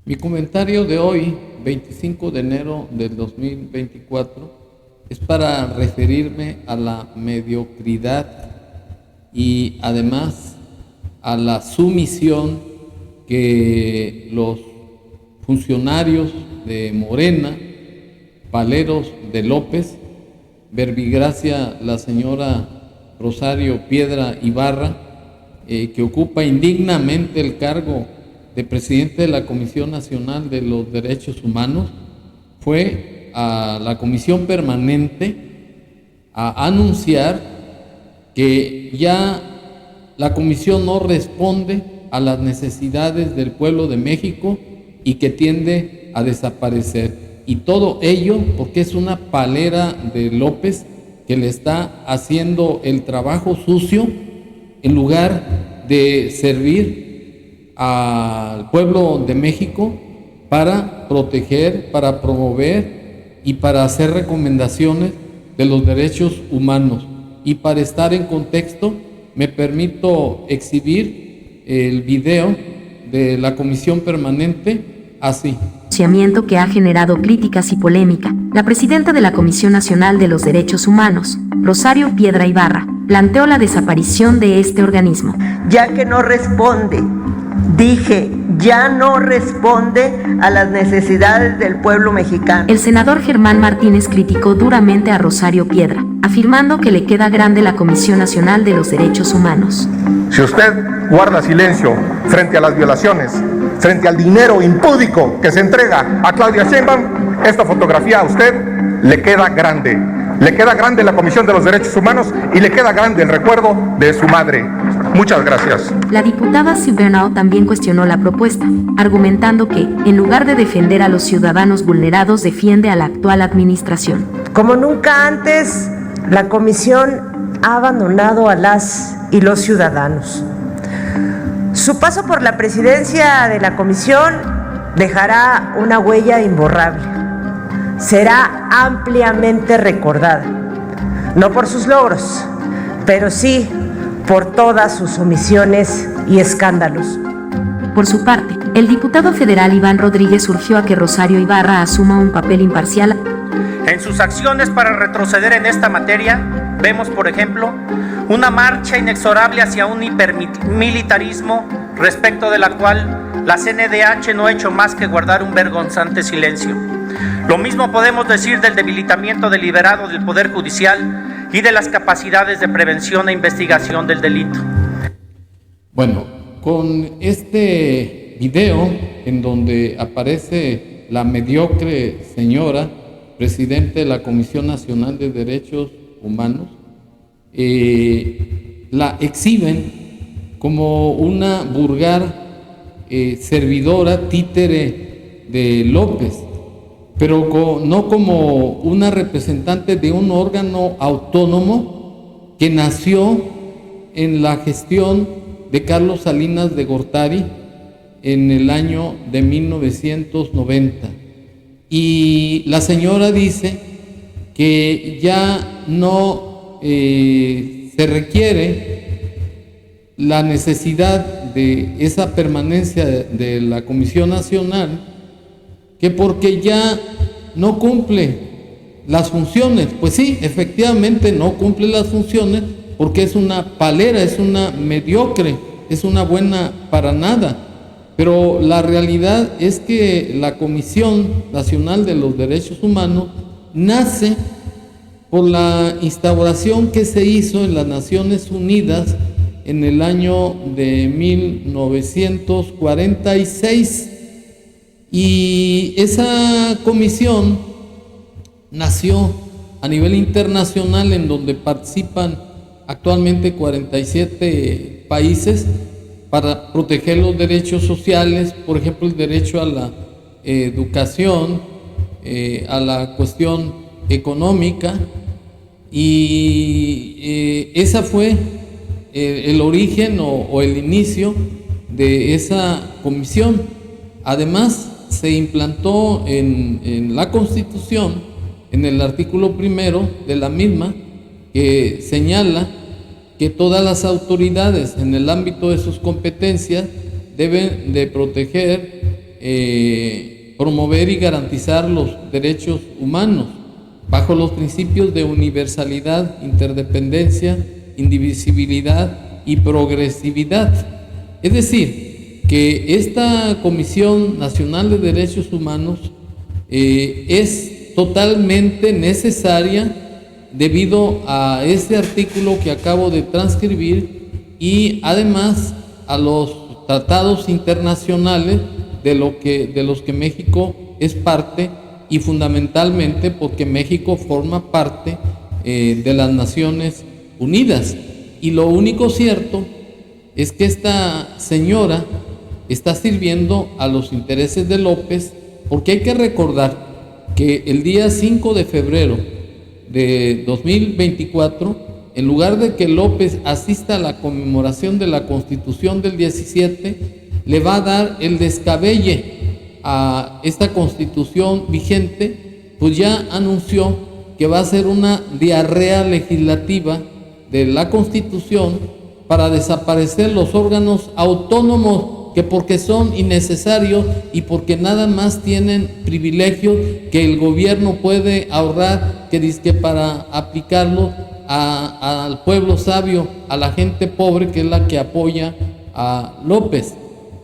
Mi comentario de hoy, 25 de enero del 2024, es para referirme a la mediocridad y además a la sumisión que los funcionarios de Morena, paleros de López, verbigracia la señora Rosario Piedra Ibarra, que ocupa indignamente el cargo de presidente de la Comisión Nacional de los Derechos Humanos, fue a la Comisión Permanente a anunciar que ya la comisión no responde a las necesidades del pueblo de México y que tiende a desaparecer. Y todo ello porque es una palera de López que le está haciendo el trabajo sucio en lugar de servir al pueblo de México para proteger, para promover y para hacer recomendaciones de los derechos humanos. Y para estar en contexto, me permito exhibir el video de la Comisión Permanente así. Que ha generado críticas y polémica. La presidenta de la Comisión Nacional de los Derechos Humanos, Rosario Piedra Ibarra, planteó la desaparición de este organismo. Ya que no responde, ya no responde a las necesidades del pueblo mexicano. El senador Germán Martínez criticó duramente a Rosario Piedra, afirmando que le queda grande la Comisión Nacional de los Derechos Humanos. Si usted guarda silencio frente a las violaciones, frente al dinero impúdico que se entrega a Claudia Sheinbaum, esta fotografía a usted le queda grande. Le queda grande la Comisión de los Derechos Humanos y le queda grande el recuerdo de su madre. Muchas gracias. La diputada Silvernau también cuestionó la propuesta, argumentando que, en lugar de defender a los ciudadanos vulnerados, defiende a la actual administración. Como nunca antes, la comisión ha abandonado a las y los ciudadanos. Su paso por la presidencia de la comisión dejará una huella imborrable. Será ampliamente recordada, no por sus logros, pero sí por todas sus omisiones y escándalos. Por su parte, el diputado federal Iván Rodríguez urgió a que Rosario Ibarra asuma un papel imparcial. En sus acciones para retroceder en esta materia, vemos, por ejemplo, una marcha inexorable hacia un hipermilitarismo respecto de la cual la CNDH no ha hecho más que guardar un vergonzante silencio. Lo mismo podemos decir del debilitamiento deliberado del Poder Judicial y de las capacidades de prevención e investigación del delito. Bueno, con este video en donde aparece la mediocre señora presidente de la Comisión Nacional de Derechos Humanos, la exhiben como una vulgar servidora títere de López, pero no como una representante de un órgano autónomo que nació en la gestión de Carlos Salinas de Gortari en el año de 1990. Y la señora dice que ya no se requiere la necesidad de esa permanencia de la Comisión Nacional, que porque ya no cumple las funciones. Pues sí, efectivamente no cumple las funciones porque es una palera, es una mediocre, es una buena para nada. Pero la realidad es que la Comisión Nacional de los Derechos Humanos nace por la instauración que se hizo en las Naciones Unidas en el año de 1946. Y esa comisión nació a nivel internacional, en donde participan actualmente 47 países para proteger los derechos sociales, por ejemplo, el derecho a la educación, a la cuestión económica, y esa fue el origen o el inicio de esa comisión. Además, se implantó en la Constitución, en el artículo 1 de la misma, que señala que todas las autoridades en el ámbito de sus competencias deben de proteger promover y garantizar los derechos humanos bajo los principios de universalidad, interdependencia, indivisibilidad y progresividad. Es decir, que esta Comisión Nacional de Derechos Humanos es totalmente necesaria debido a este artículo que acabo de transcribir y además a los tratados internacionales de los que México es parte, y fundamentalmente porque México forma parte de las Naciones Unidas. Y lo único cierto es que esta señora está sirviendo a los intereses de López, porque hay que recordar que el día 5 de febrero de 2024, en lugar de que López asista a la conmemoración de la Constitución del 17, le va a dar el descabelle a esta Constitución vigente, pues ya anunció que va a ser una diarrea legislativa de la Constitución para desaparecer los órganos autónomos, que porque son innecesarios y porque nada más tienen privilegios que el gobierno puede ahorrar, que dizque para aplicarlo al pueblo sabio, a la gente pobre, que es la que apoya a López.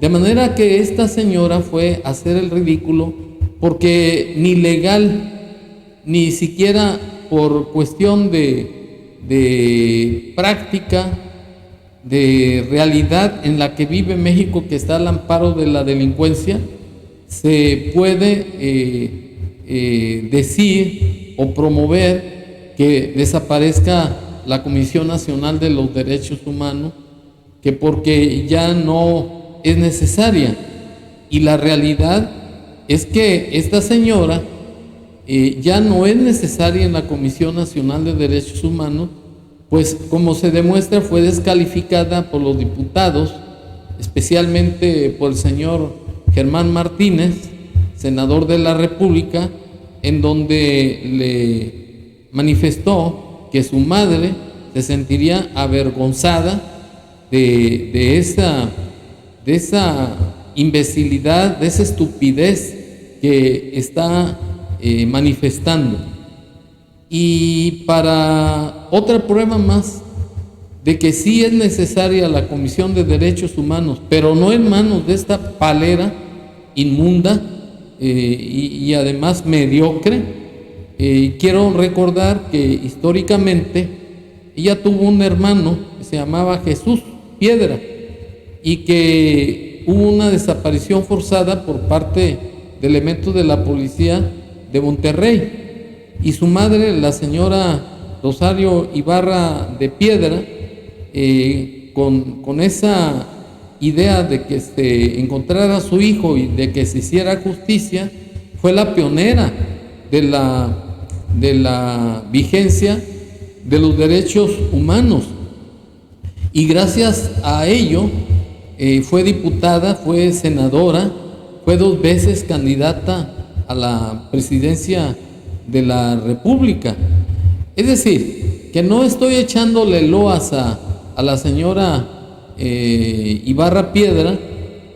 De manera que esta señora fue a hacer el ridículo, porque ni legal, ni siquiera por cuestión de práctica, de realidad en la que vive México, que está al amparo de la delincuencia, se puede decir o promover que desaparezca la Comisión Nacional de los Derechos Humanos, que porque ya no es necesaria. Y la realidad es que esta señora ya no es necesaria en la Comisión Nacional de Derechos Humanos, pues como se demuestra fue descalificada por los diputados, especialmente por el señor Germán Martínez, senador de la República, en donde le manifestó que su madre se sentiría avergonzada de esa imbecilidad, de esa estupidez que está manifestando. Y para otra prueba más de que sí es necesaria la Comisión de Derechos Humanos, pero no en manos de esta palera inmunda y además mediocre, quiero recordar que históricamente ella tuvo un hermano que se llamaba Jesús Piedra, y que hubo una desaparición forzada por parte de elementos de la policía de Monterrey, y su madre, la señora Rosario Ibarra de Piedra, con esa idea de que se encontrara a su hijo y de que se hiciera justicia, fue la pionera de la vigencia de los derechos humanos, y gracias a ello fue diputada, fue senadora, fue 2 veces candidata a la presidencia de la República. Es decir, que no estoy echándole loas a la señora Ibarra Piedra,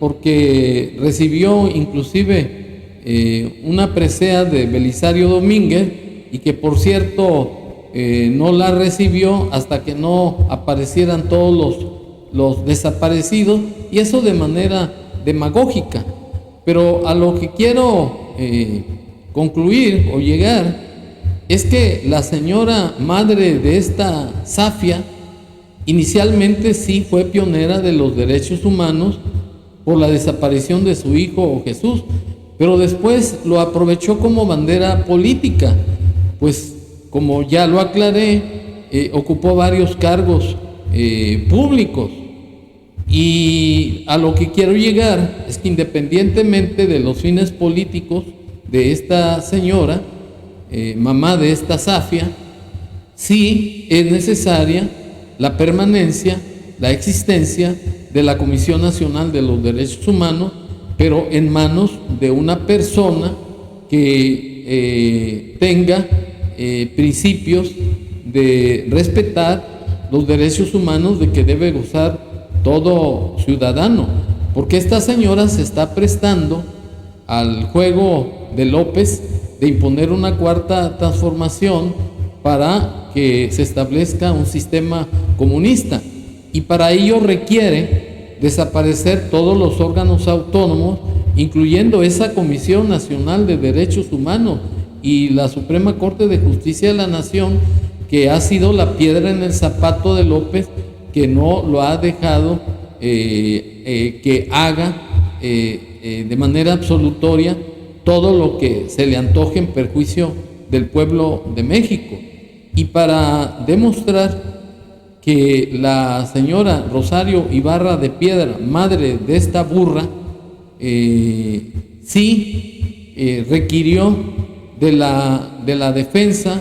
porque recibió inclusive una presea de Belisario Domínguez, y que por cierto no la recibió hasta que no aparecieran todos los desaparecidos, y eso de manera demagógica. Pero a lo que quiero concluir o llegar es que la señora madre de esta zafia inicialmente sí fue pionera de los derechos humanos por la desaparición de su hijo Jesús, pero después lo aprovechó como bandera política, pues como ya lo aclaré, ocupó varios cargos públicos. Y a lo que quiero llegar es que independientemente de los fines políticos de esta señora, mamá de esta zafia, sí es necesaria la permanencia, la existencia de la Comisión Nacional de los Derechos Humanos, pero en manos de una persona que tenga principios de respetar los derechos humanos de que debe gozar todo ciudadano, porque esta señora se está prestando al juego de López de imponer una cuarta transformación para que se establezca un sistema comunista, y para ello requiere desaparecer todos los órganos autónomos, incluyendo esa Comisión Nacional de Derechos Humanos y la Suprema Corte de Justicia de la Nación, que ha sido la piedra en el zapato de López, que no lo ha dejado que haga de manera absolutoria todo lo que se le antoje en perjuicio del pueblo de México. Y para demostrar que la señora Rosario Ibarra de Piedra, madre de esta burra, requirió de la defensa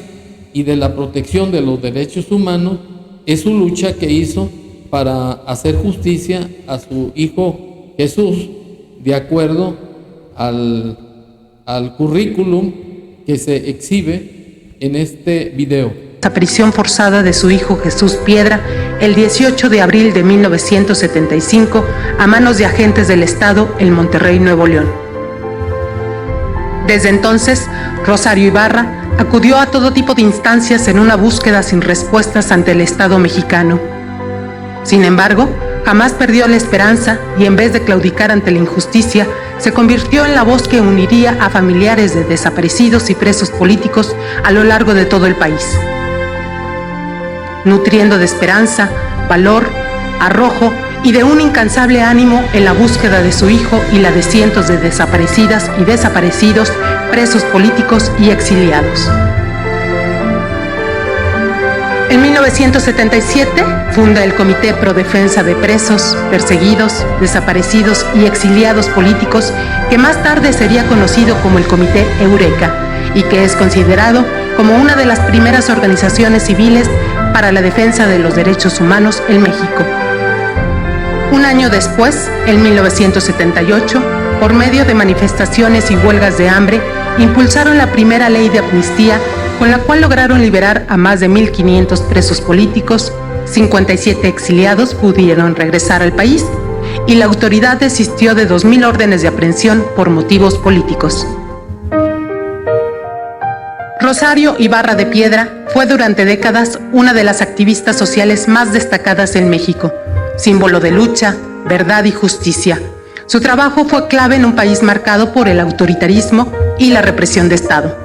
y de la protección de los derechos humanos, es su lucha que hizo para hacer justicia a su hijo Jesús, de acuerdo al currículum que se exhibe en este video. La prisión forzada de su hijo Jesús Piedra el 18 de abril de 1975 a manos de agentes del Estado en Monterrey, Nuevo León. Desde entonces, Rosario Ibarra acudió a todo tipo de instancias en una búsqueda sin respuestas ante el Estado mexicano. Sin embargo, jamás perdió la esperanza y en vez de claudicar ante la injusticia, se convirtió en la voz que uniría a familiares de desaparecidos y presos políticos a lo largo de todo el país, nutriendo de esperanza, valor, arrojo y de un incansable ánimo en la búsqueda de su hijo y la de cientos de desaparecidas y desaparecidos, presos políticos y exiliados. En 1977 funda el Comité Pro Defensa de Presos, Perseguidos, Desaparecidos y Exiliados Políticos, que más tarde sería conocido como el Comité Eureka, y que es considerado como una de las primeras organizaciones civiles para la defensa de los derechos humanos en México. Un año después, en 1978, por medio de manifestaciones y huelgas de hambre, impulsaron la primera ley de amnistía, con la cual lograron liberar a más de 1,500 presos políticos, 57 exiliados pudieron regresar al país, y la autoridad desistió de 2,000 órdenes de aprehensión por motivos políticos. Rosario Ibarra de Piedra fue durante décadas una de las activistas sociales más destacadas en México, símbolo de lucha, verdad y justicia. Su trabajo fue clave en un país marcado por el autoritarismo y la represión de Estado.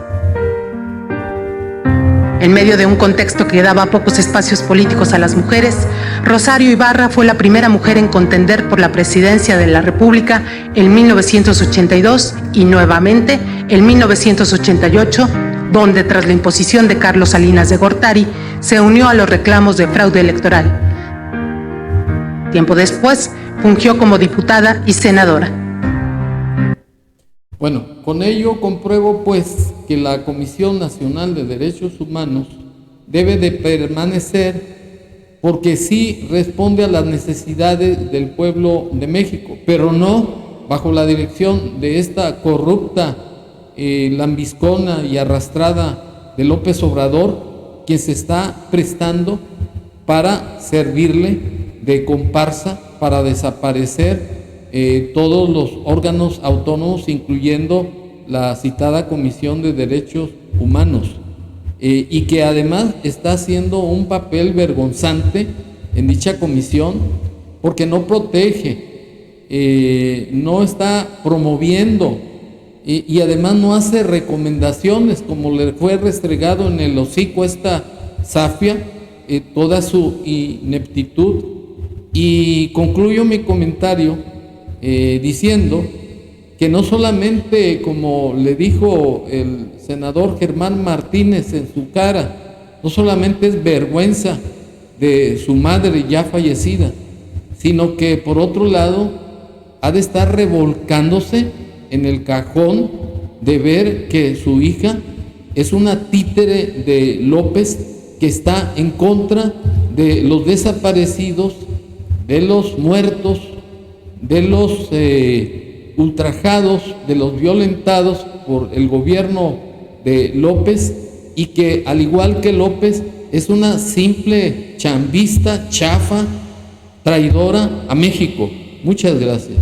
En medio de un contexto que daba pocos espacios políticos a las mujeres, Rosario Ibarra fue la primera mujer en contender por la presidencia de la República en 1982 y nuevamente en 1988, donde tras la imposición de Carlos Salinas de Gortari, se unió a los reclamos de fraude electoral. Tiempo después, fungió como diputada y senadora. Bueno, con ello compruebo pues que la Comisión Nacional de Derechos Humanos debe de permanecer porque sí responde a las necesidades del pueblo de México, pero no bajo la dirección de esta corrupta, lambiscona y arrastrada de López Obrador, quien se está prestando para servirle de comparsa para desaparecer todos los órganos autónomos, incluyendo la citada Comisión de Derechos Humanos, y que además está haciendo un papel vergonzante en dicha comisión porque no protege, no está promoviendo y además no hace recomendaciones, como le fue restregado en el hocico esta zafia, toda su ineptitud. Y concluyo mi comentario diciendo que no solamente, como le dijo el senador Germán Martínez en su cara, no solamente es vergüenza de su madre ya fallecida, sino que por otro lado ha de estar revolcándose en el cajón de ver que su hija es una títere de López, que está en contra de los desaparecidos, de los muertos, de los ultrajados, de los violentados por el gobierno de López, y que al igual que López es una simple chambista, chafa, traidora a México. Muchas gracias.